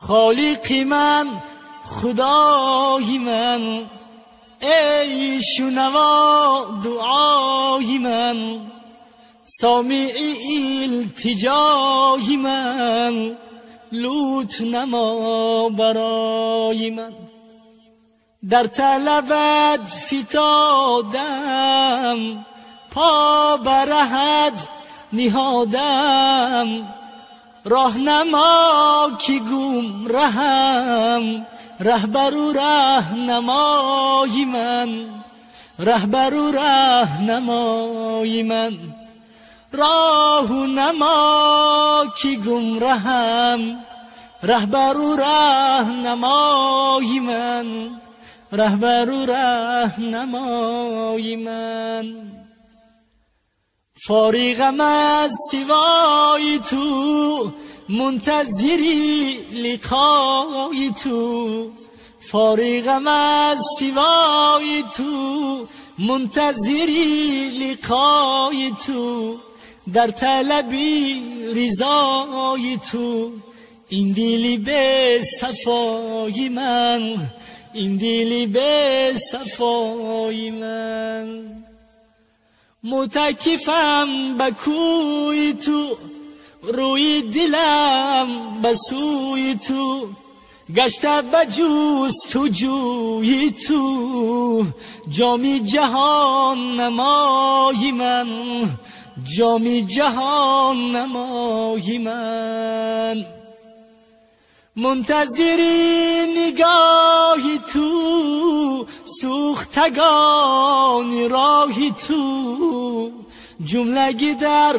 خالقی من، خدای من، ای شنوا دعای من، سامعی التجای من، لطف نما برای من. در طلبت فتادم، پا برهت نهادم، راهنما که گمرهم، رهبر و راهنمای من، رهبر و راهنمای من. راهنما که گمرهم، رهبر و راهنمای من، رهبر و راهنمای من. فارغم از سوای تو، منتظری لقای تو. فارغم از سوای تو، منتظری لقای تو. در طلبی رضای تو، این دلی به صفای من، این دلی به صفای من. متکفم به کوی تو، روی دلم به سوی تو. گشته به جوست و جوی تو، جامی جهان نمای من، جامی جهان نمای من. منتظری نگاهی تو، سوختگان راهی تو. جملگی در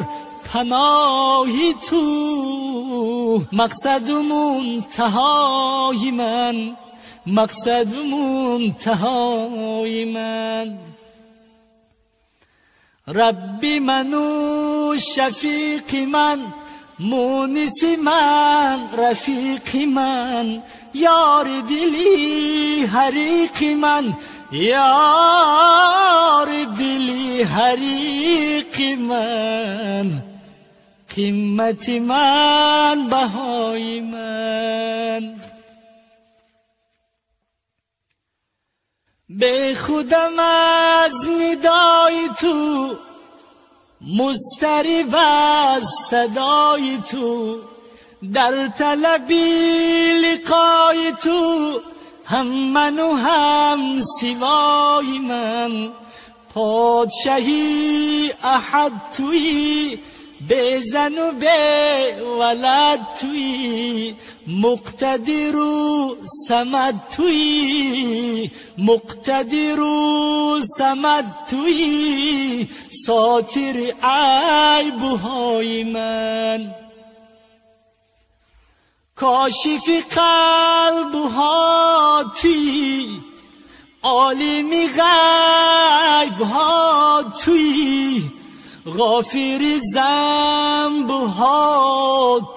پناهی تو، مقصد و منتهای من، مقصد و منتهای من. ربی من و شفیق من، مونس من، رفیق من. یار دلی حریق من، یار دلی حریق من. قیمت من، بهای من. به خودم از ندای تو، مضطرب از صدای تو. در طلبی لقای تو، هم من و هم سوای من. پادشاهی احد توی، به زن و به ولد توی. مقتدر و صمد توی، مقتدر و صمد توی. ساتر عیبهای من، کاشف قلبها توی. عالم غیبها توی، غافر ذنبها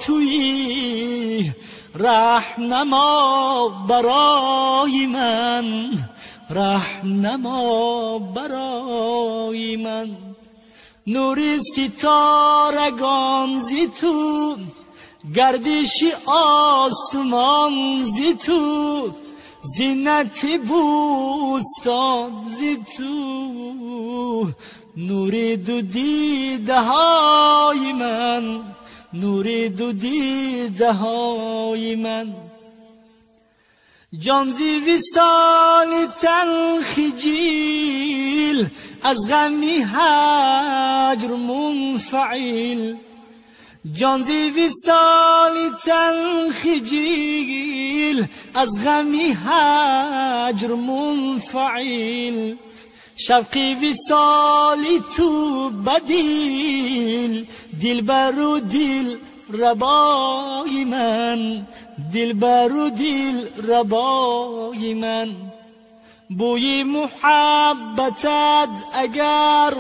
توی. رحمنما برای من، رحمنما برای من. نور ستارگان زی تو، گردش آسمان زی تو. زینت بوستان زی تو. نور دو دیده های من، نور دو دیده های من. جان زی وصال تن خجیل، از غمی هجر منفعل. جان زی وصال تن خجیل، از غمی هجر منفعل. شوقی وصالی تو بدیل، دل بر و دل ربای من، دل بر و دل ربای من. بوی محبتت اگر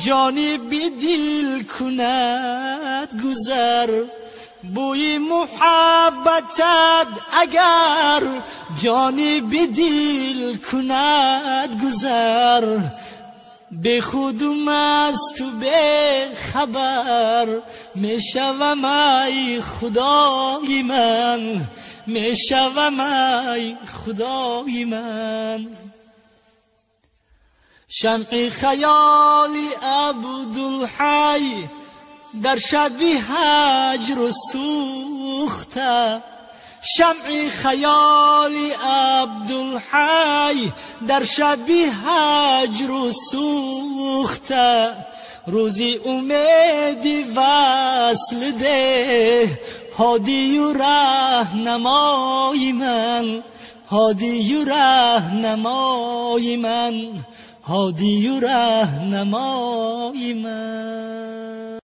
جانی به دل کند گذر. بوی محبتت اگر جانی به دل کند گذر. به خودم از تو به خبر میشوم ای خدای من، میشوم ای خدای من. شمع خیالی عبدالحی در شب هجر سوخته، شمع خیالی عبدالحی در شب هجر سوخته. روزی امیدی وصل ده هادی و رهنمای من، هادی و رهنمای من، هادی و رهنمای من.